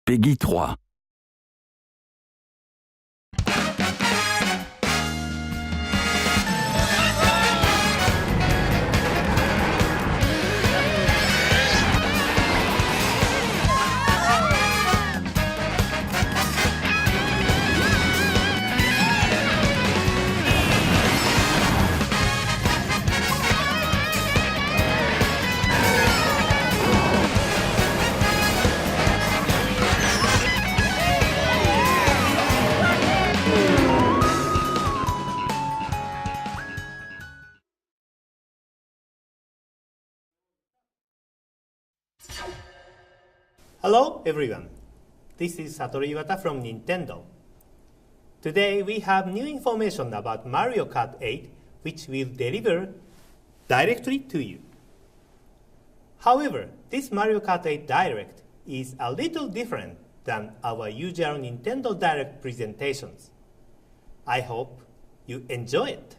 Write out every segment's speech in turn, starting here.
Peggy 3. Hello everyone, this is Satoru Iwata from Nintendo. Today we have new information about Mario Kart 8 which we'll deliver directly to you. However, this Mario Kart 8 Direct is a little different than our usual Nintendo Direct presentations. I hope you enjoy it.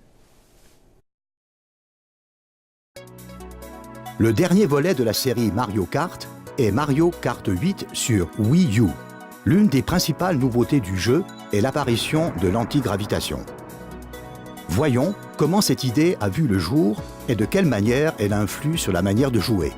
Le dernier volet de la série Mario Kart est Mario Kart 8 sur Wii U. L'une des principales nouveautés du jeu est l'apparition de l'antigravitation. Voyons comment cette idée a vu le jour et de quelle manière elle influe sur la manière de jouer.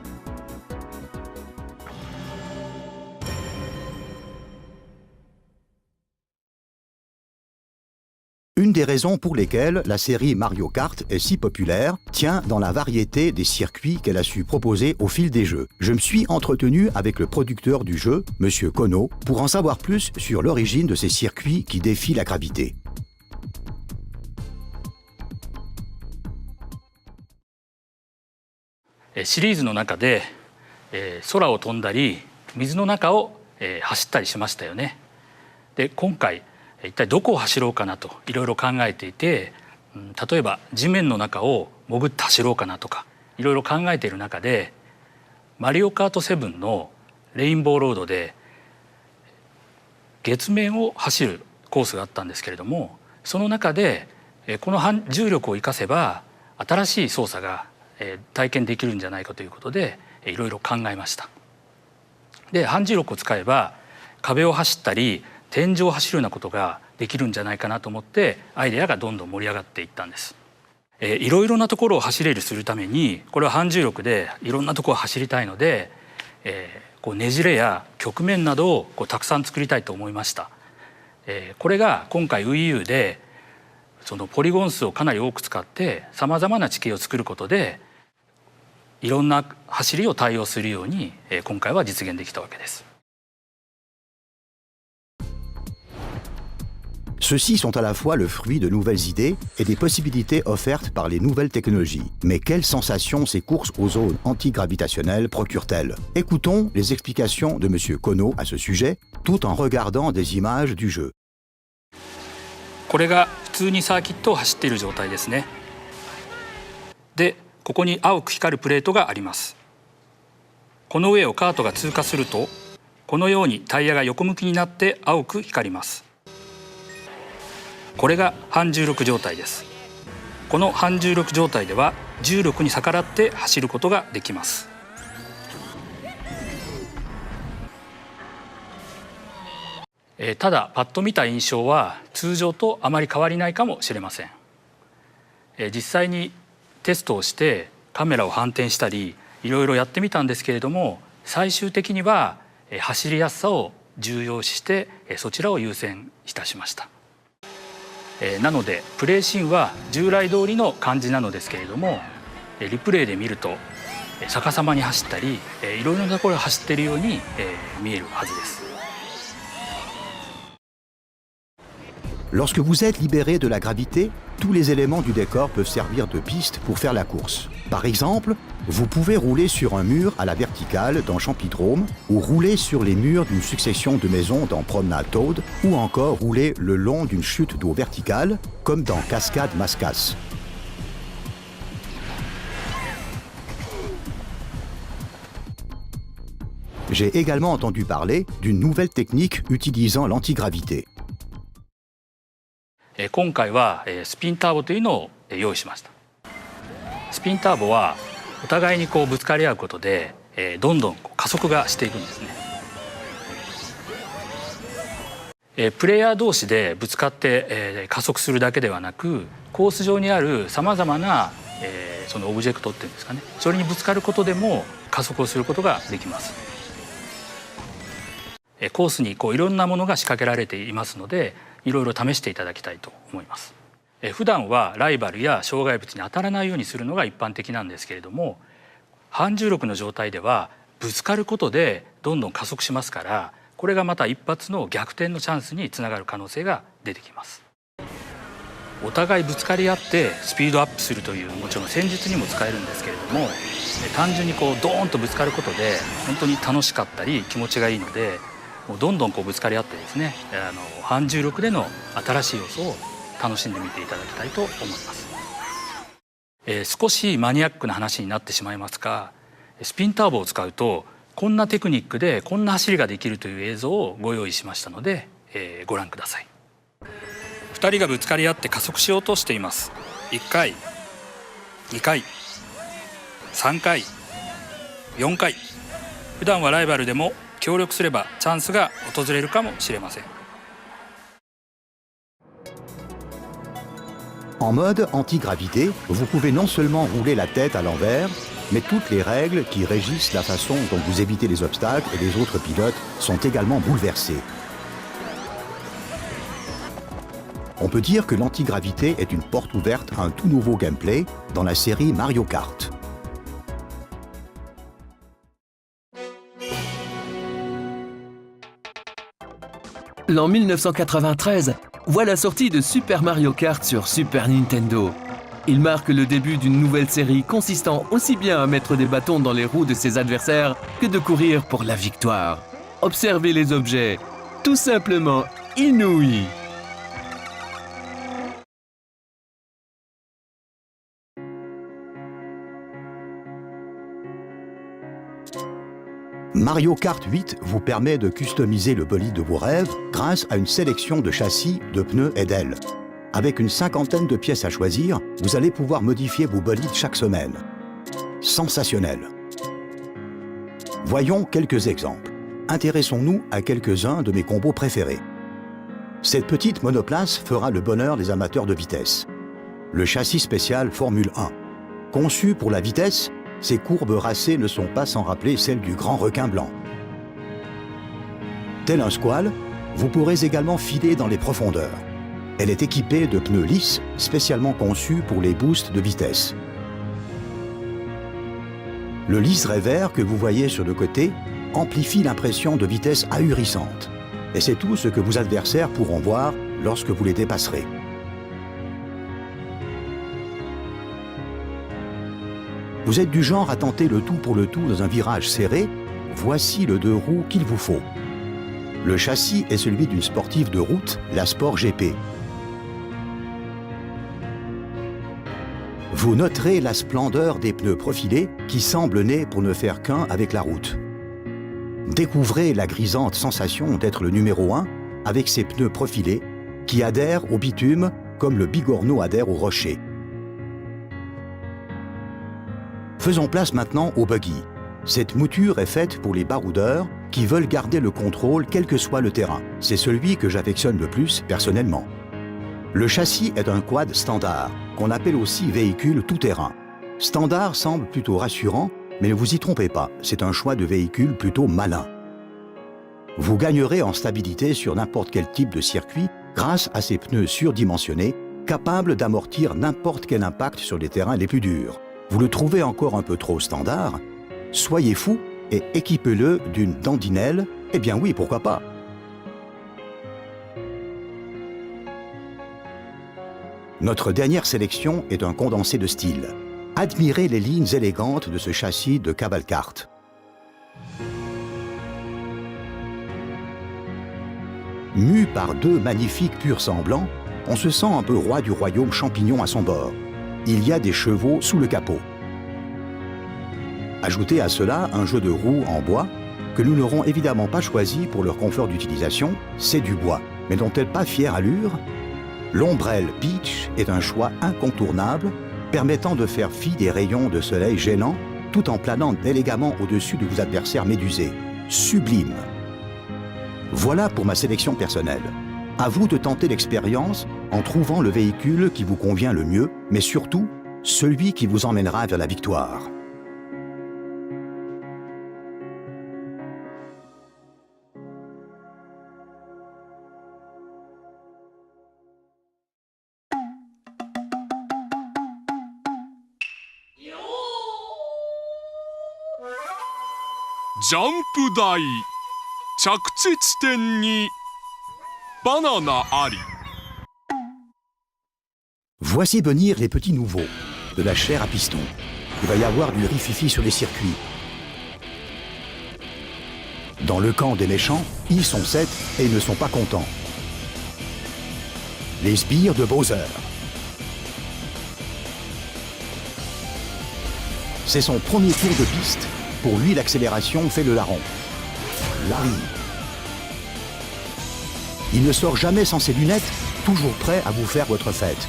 Une des raisons pour lesquelles la série Mario Kart est si populaire tient dans la variété des circuits qu'elle a su proposer au fil des jeux. Je me suis entretenu avec le producteur du jeu, M. Kono, pour en savoir plus sur l'origine de ces circuits qui défient la gravité. Series の中で空を飛んだり水の中を走ったりしましたよね。で、今回一体どこを走ろうかなといろいろ考えていて、例えば地面の中を潜って走ろうかなとかいろいろ考えている中で、マリオカート7のレインボーロードで月面を走るコースがあったんですけれども、その中でこの重力を生かせば新しい操作が体験できるんじゃないかということでいろいろ考えました。で、反重力を使えば壁を走ったり天井を走るようなことができるんじゃないかなと思ってアイデアがどんどん盛り上がっていったんです。いろいろなところを走れるするために、これは反重力でいろんなところを走りたいので、こうねじれや曲面などをたくさん作りたいと思いました。これが今回 Wii U でそのポリゴン数をかなり多く使ってさまざまな地形を作ることでいろんな走りを対応するように今回は実現できたわけです。Ceux-ci sont à la fois le fruit de nouvelles idées et des possibilités offertes par les nouvelles technologies. Mais quelles sensations ces courses aux zones antigravitationnelles procurent-elles? Écoutons les explications de M. Kono à ce sujet, tout en regardant des images du jeu. これが普通にサーキットを走っている状態ですね。で、ここに青く光るプレートがあります。この上をカートが通過すると、このようにタイヤが横向きになって青く光ります。これが反重力状態です。この反重力状態では重力に逆らって走ることができます。ただパッと見た印象は通常とあまり変わりないかもしれません。実際にテストをしてカメラを反転したりいろいろやってみたんですけれども、最終的には走りやすさを重要視してそちらを優先いたしました。なのでプレイシーンは従来通りの感じなのですけれども、リプレイで見ると逆さまに走ったりいろいろなところを走っているように見えるはずです。Lorsque vous êtes libéré de la gravité, tous les éléments du décor peuvent servir de piste pour faire la course. Par exemple, vous pouvez rouler sur un mur à la verticale dans Champydrome, ou rouler sur les murs d'une succession de maisons dans Promenade Toad, ou encore rouler le long d'une chute d'eau verticale, comme dans Cascade Mascas. J'ai également entendu parler d'une nouvelle technique utilisant l'antigravité. 今回はスピンターボというのを用意しました。スピンターボはお互いにぶつかり合うことでどんどん加速がしていくんですね。プレイヤー同士でぶつかって、加速するだけではなく、コース上にあるさまざまな、そのオブジェクトっていうんですかね、それにぶつかることでも加速をすることができます。コースにいろんなものが仕掛けられていますので、いろいろ試していただきたいと思います。普段はライバルや障害物に当たらないようにするのが一般的なんですけれども、反重力の状態ではぶつかることでどんどん加速しますから、これがまた一発の逆転のチャンスにつながる可能性が出てきます。お互いぶつかり合ってスピードアップするという、もちろん戦術にも使えるんですけれども、単純にドーンとぶつかることで本当に楽しかったり気持ちがいいので、もうどんどんぶつかり合ってですね、反重力での新しい要素を楽しんでみていただきたいと思います。少しマニアックな話になってしまいますが、スピンターボを使うとこんなテクニックでこんな走りができるという映像をご用意しましたので、ご覧ください。2人がぶつかり合って加速しようとしています。1回、2回、3回、4回。普段はライバルでも協力すればチャンスが訪れるかもしれません。En mode anti-gravité, vous pouvez non seulement rouler la tête à l'envers, mais toutes les règles qui régissent la façon dont vous évitez les obstacles et les autres pilotes sont également bouleversées. On peut dire que l'antigravité est une porte ouverte à un tout nouveau gameplay dans la série Mario Kart. L'an 1993 voit la sortie de Super Mario Kart sur Super Nintendo. Il marque le début d'une nouvelle série consistant aussi bien à mettre des bâtons dans les roues de ses adversaires que de courir pour la victoire. Observez les objets, tout simplement inouïs. Mario Kart 8 vous permet de customiser le bolide de vos rêves grâce à une sélection de châssis, de pneus et d'ailes. Avec une cinquantaine de pièces à choisir, vous allez pouvoir modifier vos bolides chaque semaine. Sensationnel. Voyons quelques exemples. Intéressons-nous à quelques-uns de mes combos préférés. Cette petite monoplace fera le bonheur des amateurs de vitesse. Le châssis spécial Formule 1. Conçu pour la vitesse, ces courbes racées ne sont pas sans rappeler celles du grand requin blanc. Tel un squale, vous pourrez également filer dans les profondeurs. Elle est équipée de pneus lisses, spécialement conçus pour les boosts de vitesse. Le liseré vert que vous voyez sur le côté amplifie l'impression de vitesse ahurissante. Et c'est tout ce que vos adversaires pourront voir lorsque vous les dépasserez. Vous êtes du genre à tenter le tout pour le tout dans un virage serré, voici le deux roues qu'il vous faut. Le châssis est celui d'une sportive de route, la Sport GP. Vous noterez la splendeur des pneus profilés qui semblent nés pour ne faire qu'un avec la route. Découvrez la grisante sensation d'être le numéro 1 avec ces pneus profilés qui adhèrent au bitume comme le bigorneau adhère au rocher. Faisons place maintenant au buggy. Cette mouture est faite pour les baroudeurs qui veulent garder le contrôle quel que soit le terrain. C'est celui que j'affectionne le plus personnellement. Le châssis est un quad standard, qu'on appelle aussi véhicule tout-terrain. Standard semble plutôt rassurant, mais ne vous y trompez pas, c'est un choix de véhicule plutôt malin. Vous gagnerez en stabilité sur n'importe quel type de circuit grâce à ces pneus surdimensionnés, capables d'amortir n'importe quel impact sur les terrains les plus durs. Vous le trouvez encore un peu trop standard? Soyez fou et équipez-le d'une dandinelle. Eh bien oui, pourquoi pas? Notre dernière sélection est un condensé de style. Admirez les lignes élégantes de ce châssis de cavalcarte. Mu par deux magnifiques pur sang blancs, on se sent un peu roi du royaume champignon à son bord. Il y a des chevaux sous le capot. Ajoutez à cela un jeu de roues en bois que nous n'aurons évidemment pas choisi pour leur confort d'utilisation, c'est du bois, mais dont-elle pas fière allure? L'ombrelle Peach est un choix incontournable permettant de faire fi des rayons de soleil gênants tout en planant élégamment au-dessus de vos adversaires médusés. Sublime! Voilà pour ma sélection personnelle. À vous de tenter l'expérience en trouvant le véhicule qui vous convient le mieux, mais surtout, celui qui vous emmènera vers la victoire. Voici venir les petits nouveaux, de la chair à piston. Il va y avoir du rififi sur les circuits. Dans le camp des méchants, ils sont 7 et ils ne sont pas contents. Les sbires de Bowser. C'est son premier tour de piste. Pour lui, l'accélération fait le larron. Larry. Il ne sort jamais sans ses lunettes, toujours prêt à vous faire votre fête.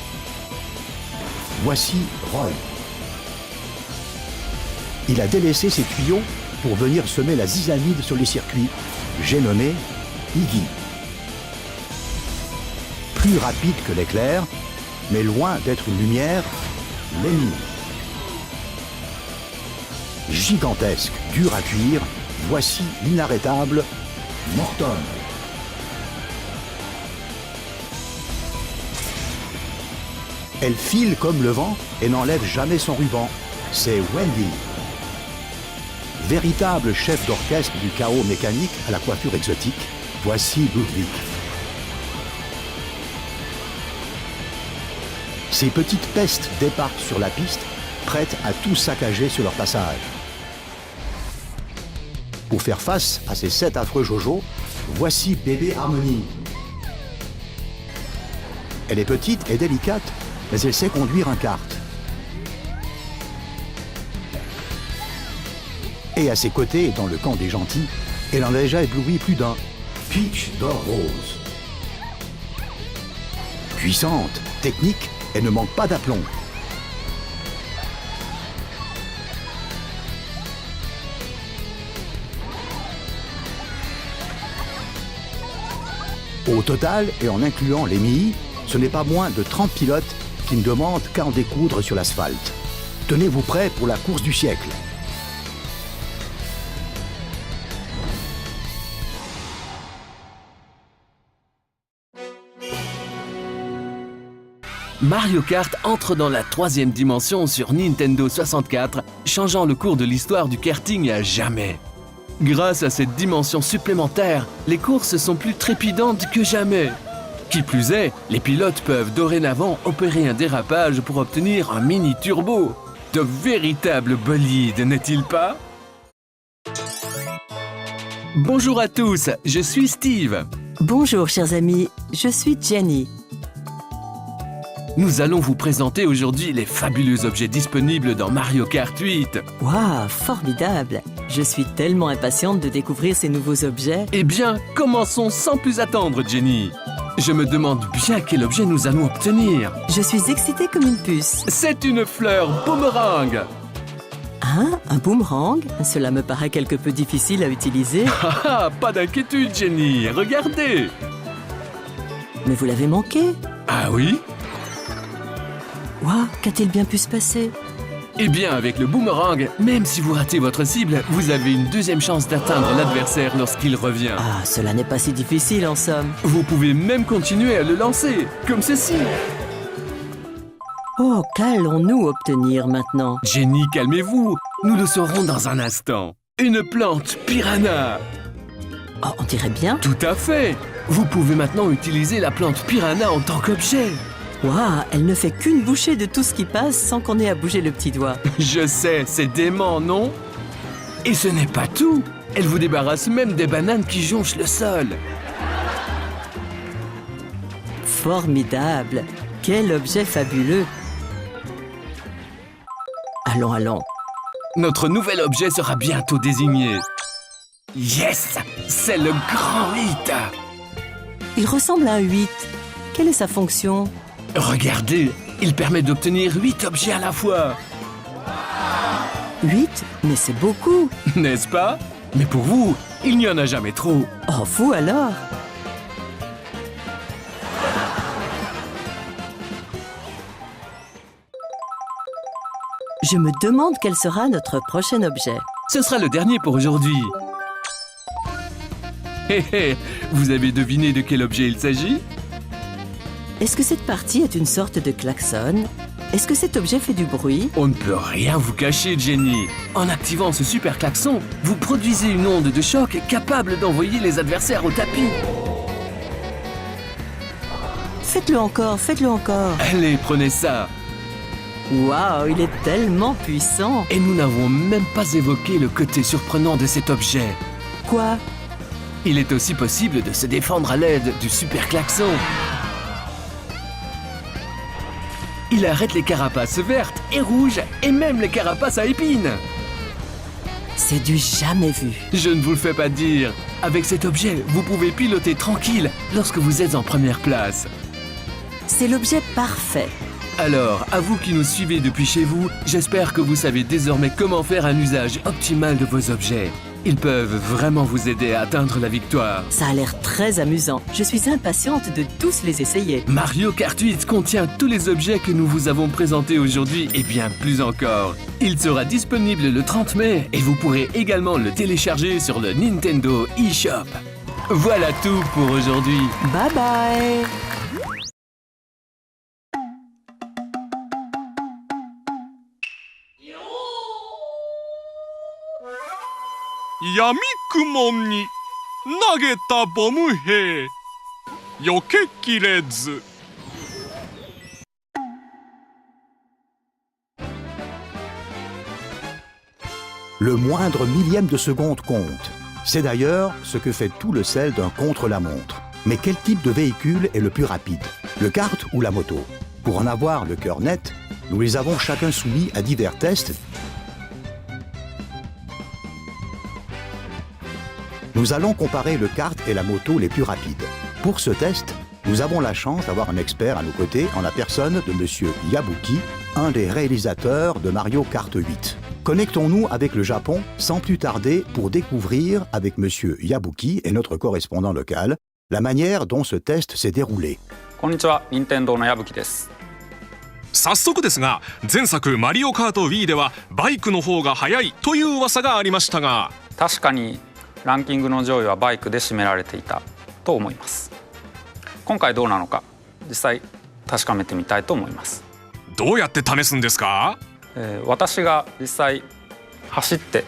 Voici Roy. Il a délaissé ses tuyaux pour venir semer la zizanide sur les circuits. J'ai nommé Iggy. Plus rapide que l'éclair, mais loin d'être une lumière, Lemmy. Gigantesque, dur à cuire, voici l'inarrêtable Morton. Elle file comme le vent et n'enlève jamais son ruban. C'est Wendy. Véritable chef d'orchestre du chaos mécanique à la coiffure exotique, voici Ludwig. Ces petites pestes débarquent sur la piste, prêtes à tout saccager sur leur passage. Pour faire face à ces 7 affreux Jojo, voici bébé Harmony. Elle est petite et délicate, mais elle sait conduire un kart. Et à ses côtés, dans le camp des gentils, elle en a déjà ébloui plus d'un. Peach d'or rose. Puissante, technique, elle ne manque pas d'aplomb. Au total, et en incluant les Mii, ce n'est pas moins de 30 pilotes qui ne demandent qu'à en découdre sur l'asphalte. Tenez-vous prêts pour la course du siècle. Mario Kart entre dans la 3e dimension sur Nintendo 64, changeant le cours de l'histoire du karting à jamais. Grâce à cette dimension supplémentaire, les courses sont plus trépidantes que jamais. Qui plus est, les pilotes peuvent dorénavant opérer un dérapage pour obtenir un mini turbo. De véritables bolides, n'est-il pas? Bonjour à tous, je suis Steve. Bonjour chers amis, je suis Jenny. Nous allons vous présenter aujourd'hui les fabuleux objets disponibles dans Mario Kart 8. Waouh, formidable! Je suis tellement impatiente de découvrir ces nouveaux objets. Eh bien, commençons sans plus attendre, Jenny. Je me demande bien quel objet nous allons obtenir. Je suis excitée comme une puce. C'est une fleur boomerang. Hein? Un boomerang? Cela me paraît quelque peu difficile à utiliser. Pas d'inquiétude, Jenny. Regardez. Mais vous l'avez manqué? Ah oui? Waouh, qu'a-t-il bien pu se passer? Eh bien, avec le boomerang, même si vous ratez votre cible, vous avez une deuxième chance d'atteindre l'adversaire lorsqu'il revient. Ah, cela n'est pas si difficile en somme. Vous pouvez même continuer à le lancer, comme ceci. Oh, qu'allons-nous obtenir maintenant? Jenny, calmez-vous. Nous le saurons dans un instant. Une plante piranha. Oh, on dirait bien. Tout à fait. Vous pouvez maintenant utiliser la plante piranha en tant qu'objet. Waouh, elle ne fait qu'une bouchée de tout ce qui passe sans qu'on ait à bouger le petit doigt. Je sais, c'est dément, non? Et ce n'est pas tout. Elle vous débarrasse même des bananes qui jonchent le sol. Formidable! Quel objet fabuleux! Allons, allons. Notre nouvel objet sera bientôt désigné. Yes! C'est le grand 8! Il ressemble à un 8. Quelle est sa fonction? Regardez, il permet d'obtenir 8 objets à la fois. 8? Mais c'est beaucoup! N'est-ce pas? Mais pour vous, il n'y en a jamais trop. Oh, vous alors? Je me demande quel sera notre prochain objet. Ce sera le dernier pour aujourd'hui. Hé hé, vous avez deviné de quel objet il s'agit? Est-ce que cette partie est une sorte de klaxon? Est-ce que cet objet fait du bruit? On ne peut rien vous cacher, Jenny. En activant ce super klaxon, vous produisez une onde de choc capable d'envoyer les adversaires au tapis. Faites-le encore, faites-le encore. Allez, prenez ça. Waouh, il est tellement puissant. Et nous n'avons même pas évoqué le côté surprenant de cet objet. Quoi? Il est aussi possible de se défendre à l'aide du super klaxon. Il arrête les carapaces vertes et rouges et même les carapaces à épines. C'est du jamais vu. Je ne vous le fais pas dire. Avec cet objet, vous pouvez piloter tranquille lorsque vous êtes en première place. C'est l'objet parfait. Alors, à vous qui nous suivez depuis chez vous, j'espère que vous savez désormais comment faire un usage optimal de vos objets. Ils peuvent vraiment vous aider à atteindre la victoire. Ça a l'air très amusant. Je suis impatiente de tous les essayer. Mario Kart 8 contient tous les objets que nous vous avons présentés aujourd'hui et bien plus encore. Il sera disponible le 30 mai et vous pourrez également le télécharger sur le Nintendo eShop. Voilà tout pour aujourd'hui. Bye bye. Le moindre millième de seconde compte. C'est d'ailleurs ce que fait tout le sel d'un contre-la-montre. Mais quel type de véhicule est le plus rapide? Le kart ou la moto? Pour en avoir le cœur net, nous les avons chacun soumis à divers tests. Nous allons comparer le kart et la moto les plus rapides. Pour ce test, nous avons la chance d'avoir un expert à nos côtés en la personne de Monsieur Yabuki, un des réalisateurs de Mario Kart 8. Connectons-nous avec le Japon sans plus tarder pour découvrir avec Monsieur Yabuki et notre correspondant local la manière dont ce test s'est déroulé. こんにちは、任天堂の矢吹です。早速ですが、前作マリオカート Wii ではバイクの方が速いという噂がありましたが、確かにランキングの上位はバイクで占められていたと思います。今回どうなのか、実際確かめてみたいと思います。どうやって試すんですか？私が実際走って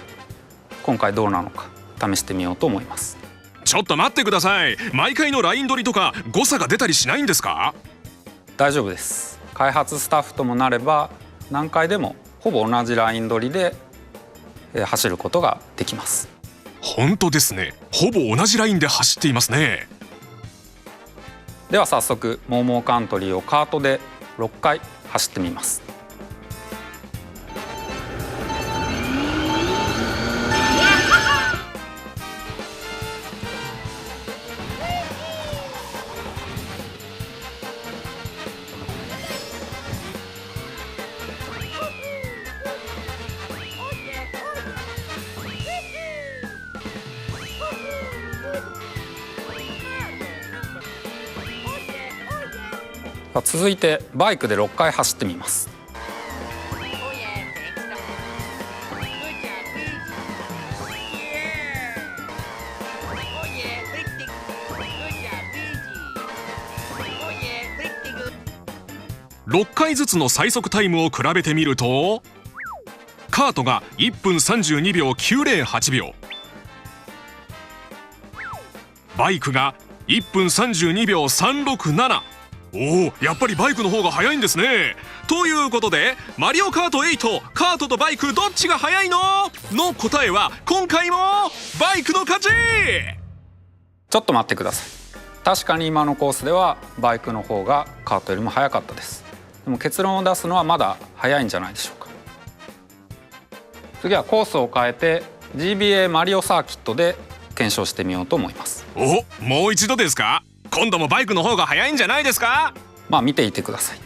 今回どうなのか試してみようと思います。ちょっと待ってください。毎回のライン取りとか誤差が出たりしないんですか？大丈夫です。開発スタッフともなれば何回でもほぼ同じライン取りで走ることができます。本当ですね。ほぼ同じラインで走っていますね。では早速モーモーカントリーをカートで6回走ってみます。続いてバイクで6回走ってみます。6回ずつの最速タイムを比べてみると、カートが1分32秒908秒、バイクが1分32秒367。おお、やっぱりバイクの方が速いんですね。ということでマリオカート8、カートとバイクどっちが速いの？の答えは今回もバイクの勝ち。ちょっと待ってください。確かに今のコースではバイクの方がカートよりも速かったです。でも結論を出すのはまだ早いんじゃないでしょうか。次はコースを変えて GBA マリオサーキットで検証してみようと思います。お、もう一度ですか？今度もバイクの方が速いんじゃないですか？まあ見ていてください。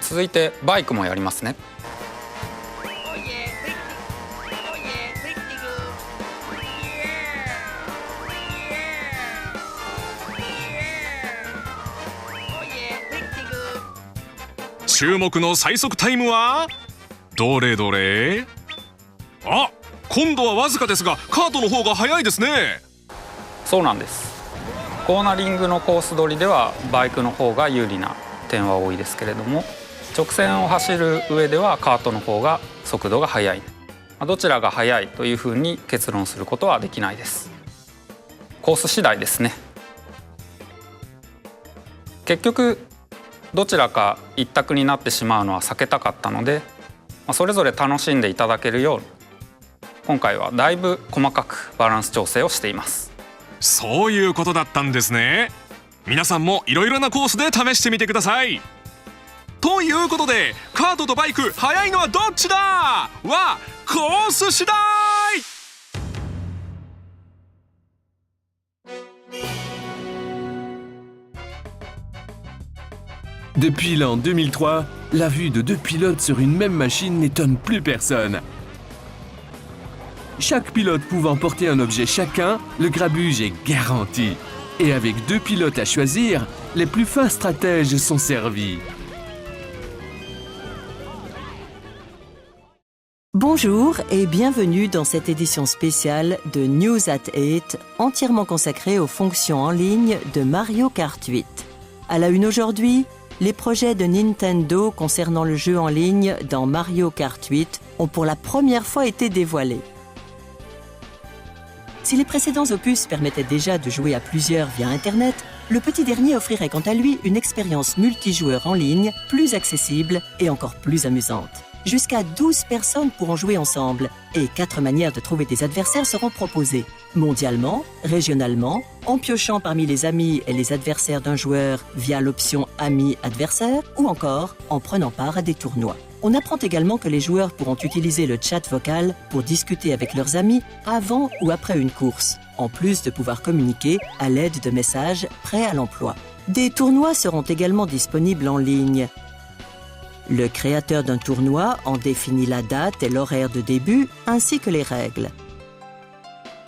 続いてバイクもやりますね。注目の最速タイムはどれどれ。あ、今度はわずかですがカートの方が速いですね。そうなんです。コーナリングのコース取りではバイクの方が有利な点は多いですけれども、直線を走る上ではカートの方が速度が速い。どちらが速いというふうに結論することはできないです。コース次第ですね。結局どちらか一択になってしまうのは避けたかったので、それぞれ楽しんでいただけるように今回はだいぶ細かくバランス調整をしています。そういうことだったんですね。皆さんもいろいろなコースで試してみてください。ということでカートとバイク速いのはどっちだはコース次第。Depuis l'an 2003, la vue de deux pilotes sur une même machine n'étonne plus personne. Chaque pilote pouvant porter un objet chacun, le grabuge est garanti. Et avec deux pilotes à choisir, les plus fins stratèges sont servis. Bonjour et bienvenue dans cette édition spéciale de News at 8, entièrement consacrée aux fonctions en ligne de Mario Kart 8. À la une aujourd'hui, les projets de Nintendo concernant le jeu en ligne dans Mario Kart 8 ont pour la première fois été dévoilés. Si les précédents opus permettaient déjà de jouer à plusieurs via Internet, le petit dernier offrirait quant à lui une expérience multijoueur en ligne plus accessible et encore plus amusante. Jusqu'à 12 personnes pourront jouer ensemble et 4 manières de trouver des adversaires seront proposées. Mondialement, régionalement, en piochant parmi les amis et les adversaires d'un joueur via l'option Amis-adversaires ou encore en prenant part à des tournois. On apprend également que les joueurs pourront utiliser le chat vocal pour discuter avec leurs amis avant ou après une course, en plus de pouvoir communiquer à l'aide de messages prêts à l'emploi. Des tournois seront également disponibles en ligne. Le créateur d'un tournoi en définit la date et l'horaire de début, ainsi que les règles.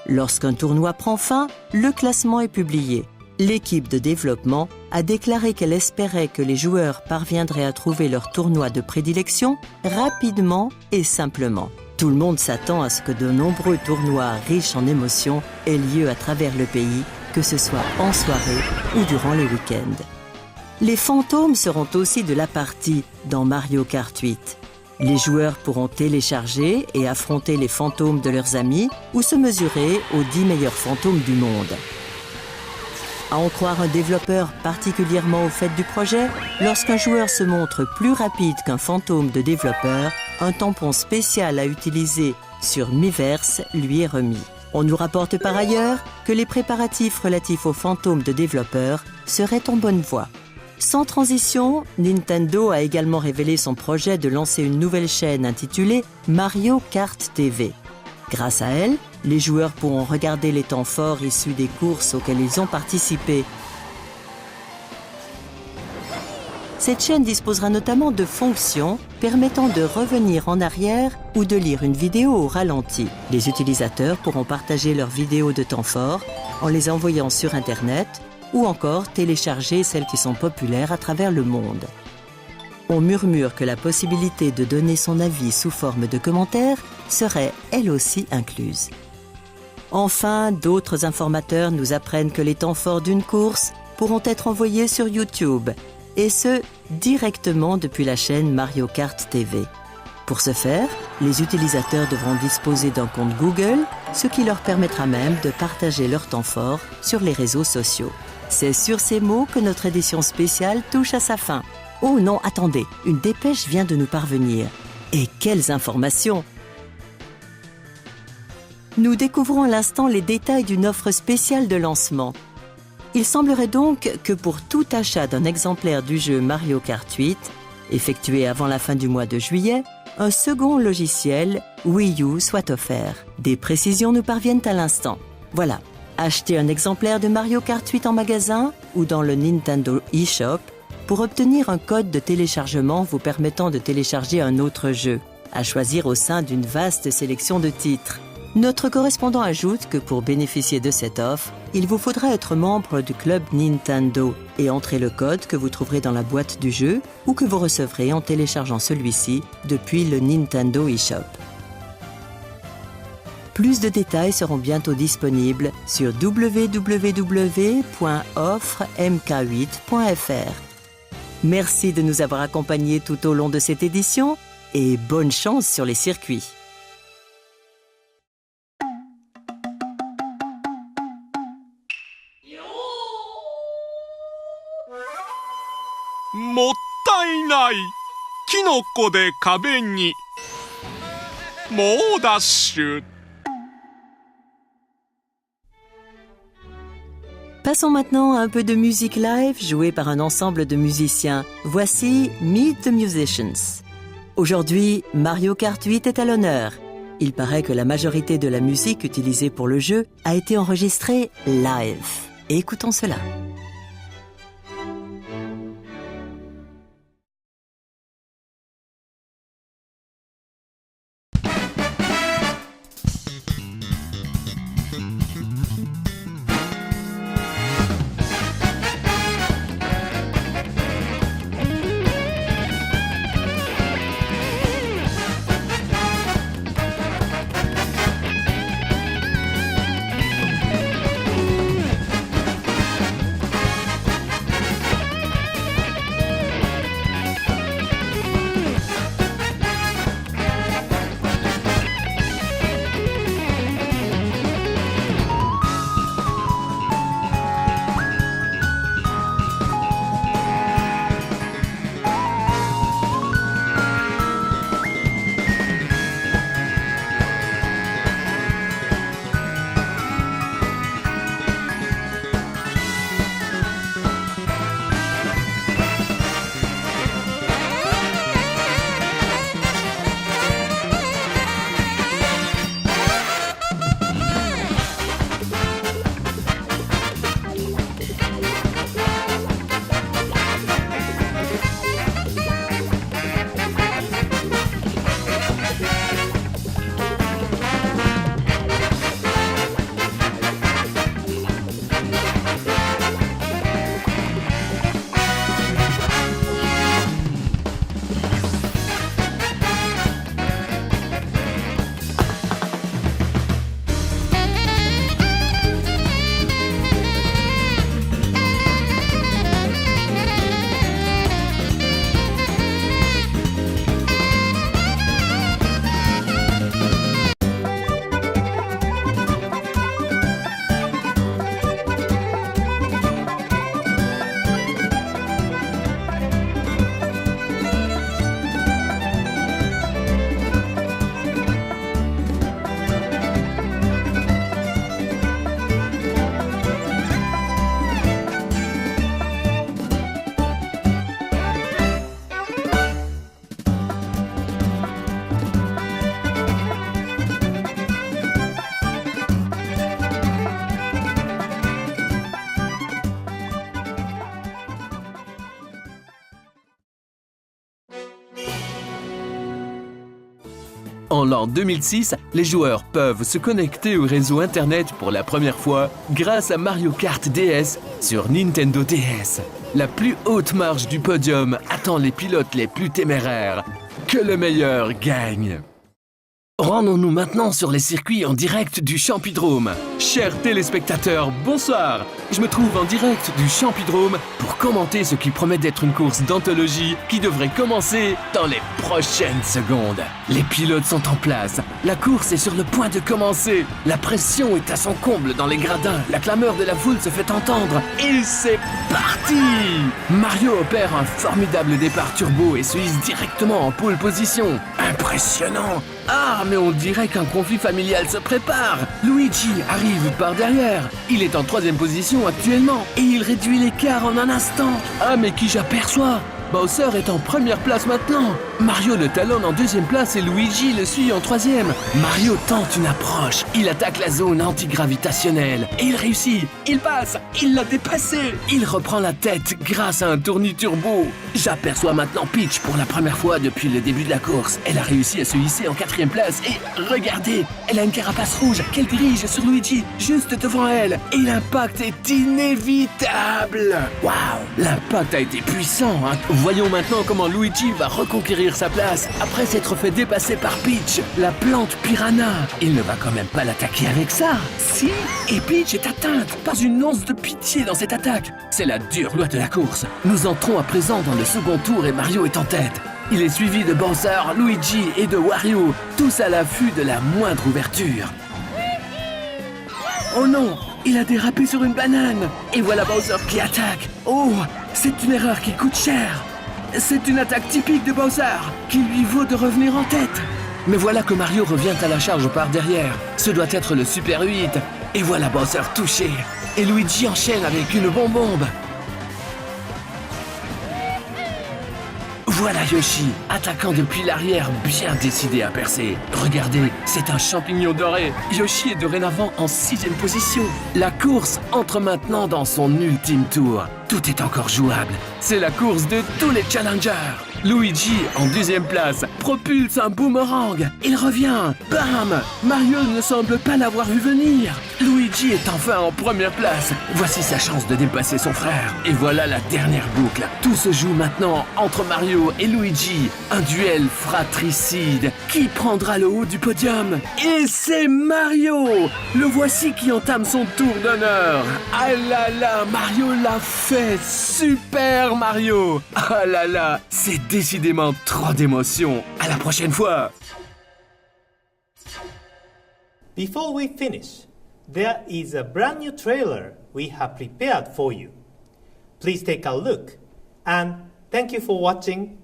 Lorsqu'un tournoi prend fin, le classement est publié. L'équipe de développement a déclaré qu'elle espérait que les joueurs parviendraient à trouver leur tournoi de prédilection rapidement et simplement. Tout le monde s'attend à ce que de nombreux tournois riches en émotions aient lieu à travers le pays, que ce soit en soirée ou durant les week-ends. Les fantômes seront aussi de la partie dans Mario Kart 8. Les joueurs pourront télécharger et affronter les fantômes de leurs amis ou se mesurer aux 10 meilleurs fantômes du monde. À en croire un développeur particulièrement au fait du projet, lorsqu'un joueur se montre plus rapide qu'un fantôme de développeur, un tampon spécial à utiliser sur Miiverse lui est remis. On nous rapporte par ailleurs que les préparatifs relatifs aux fantômes de développeurs seraient en bonne voie. Sans transition, Nintendo a également révélé son projet de lancer une nouvelle chaîne intitulée Mario Kart TV. Grâce à elle, les joueurs pourront regarder les temps forts issus des courses auxquelles ils ont participé. Cette chaîne disposera notamment de fonctions permettant de revenir en arrière ou de lire une vidéo au ralenti. Les utilisateurs pourront partager leurs vidéos de temps forts en les envoyant sur Internet ou encore télécharger celles qui sont populaires à travers le monde. On murmure que la possibilité de donner son avis sous forme de commentaires serait elle aussi incluse. Enfin, d'autres informateurs nous apprennent que les temps forts d'une course pourront être envoyés sur YouTube, et ce, directement depuis la chaîne Mario Kart TV. Pour ce faire, les utilisateurs devront disposer d'un compte Google, ce qui leur permettra même de partager leur temps fort sur les réseaux sociaux. C'est sur ces mots que notre édition spéciale touche à sa fin. Oh non, attendez, une dépêche vient de nous parvenir. Et quelles informations! Nous découvrons à l'instant les détails d'une offre spéciale de lancement. Il semblerait donc que pour tout achat d'un exemplaire du jeu Mario Kart 8, effectué avant la fin du mois de juillet, un second logiciel Wii U soit offert. Des précisions nous parviennent à l'instant. Voilà, achetez un exemplaire de Mario Kart 8 en magasin ou dans le Nintendo eShop pour obtenir un code de téléchargement vous permettant de télécharger un autre jeu, à choisir au sein d'une vaste sélection de titres. Notre correspondant ajoute que pour bénéficier de cette offre, il vous faudra être membre du club Nintendo et entrer le code que vous trouverez dans la boîte du jeu ou que vous recevrez en téléchargeant celui-ci depuis le Nintendo eShop. Plus de détails seront bientôt disponibles sur www.offremk8.fr. Merci de nous avoir accompagnés tout au long de cette édition et bonne chance sur les circuits.もったいない。キノコで壁に猛ダッシュ。 Passons maintenant à un peu de musique live jouée par un ensemble de musiciens. Voici Meet the Musicians. Aujourd'hui, Mario Kart 8 est à l'honneur. Il paraît que la majorité de la musique utilisée pour le jeu a été enregistrée live. Écoutons cela. En l'an 2006, les joueurs peuvent se connecter au réseau Internet pour la première fois grâce à Mario Kart DS sur Nintendo DS. La plus haute marche du podium attend les pilotes les plus téméraires. Que le meilleur gagne! Rendons-nous maintenant sur les circuits en direct du Champidrome. Chers téléspectateurs, bonsoir! Je me trouve en direct du Champidrome pour commenter ce qui promet d'être une course d'anthologie qui devrait commencer dans les prochaines secondes. Les pilotes sont en place, la course est sur le point de commencer, la pression est à son comble dans les gradins, la clameur de la foule se fait entendre et c'est parti! Mario opère un formidable départ turbo et se hisse directement en pole position. Impressionnant! Ah, mais on dirait qu'un conflit familial se prépare. Luigi arrive par derrière. Il est en 3e position actuellement et il réduit l'écart en un instant. Ah, mais qui j'aperçois? Bowser est en première place maintenant. Mario le talonne en deuxième place et Luigi le suit en troisième. Mario tente une approche. Il attaque la zone antigravitationnelle. Et il réussit. Il passe. Il l'a dépassé. Il reprend la tête grâce à un tournis turbo. J'aperçois maintenant Peach pour la première fois depuis le début de la course. Elle a réussi à se hisser en quatrième place. Et regardez, elle a une carapace rouge qu'elle dirige sur Luigi, juste devant elle. Et l'impact est inévitable. Waouh, l'impact a été puissant, hein. Voyons maintenant comment Luigi va reconquérir sa place après s'être fait dépasser par Peach, la plante piranha. Il ne va quand même pas l'attaquer avec ça. Si, et Peach est atteinte. Pas une once de pitié dans cette attaque. C'est la dure loi de la course. Nous entrons à présent dans le second tour et Mario est en tête. Il est suivi de Bowser, Luigi et de Wario, tous à l'affût de la moindre ouverture. Oh non, il a dérapé sur une banane. Et voilà Bowser qui attaque. Oh, c'est une erreur qui coûte cher. C'est une attaque typique de Bowser, qui lui vaut de revenir en tête. Mais voilà que Mario revient à la charge par derrière. Ce doit être le Super 8. Et voilà Bowser touché. Et Luigi enchaîne avec une bombe. Voilà Yoshi, attaquant depuis l'arrière, bien décidé à percer. Regardez, c'est un champignon doré. Yoshi est dorénavant en 6e position. La course entre maintenant dans son ultime tour. Tout est encore jouable. C'est la course de tous les challengers. Luigi, en 2e place, propulse un boomerang. Il revient. Bam! Mario ne semble pas l'avoir vu venir. Luigi est enfin en 1re place. Voici sa chance de dépasser son frère. Et voilà la dernière boucle. Tout se joue maintenant entre Mario et Luigi. Un duel fratricide. Qui prendra le haut du podium? Et c'est Mario! Le voici qui entame son tour d'honneur. Ah là là, Mario l'a fait! Super Mario! Ah là là, c'est décidément trop d'émotions. À la prochaine fois! Before we finish, there is a brand new trailer we have prepared for you. Please take a look and thank you for watching.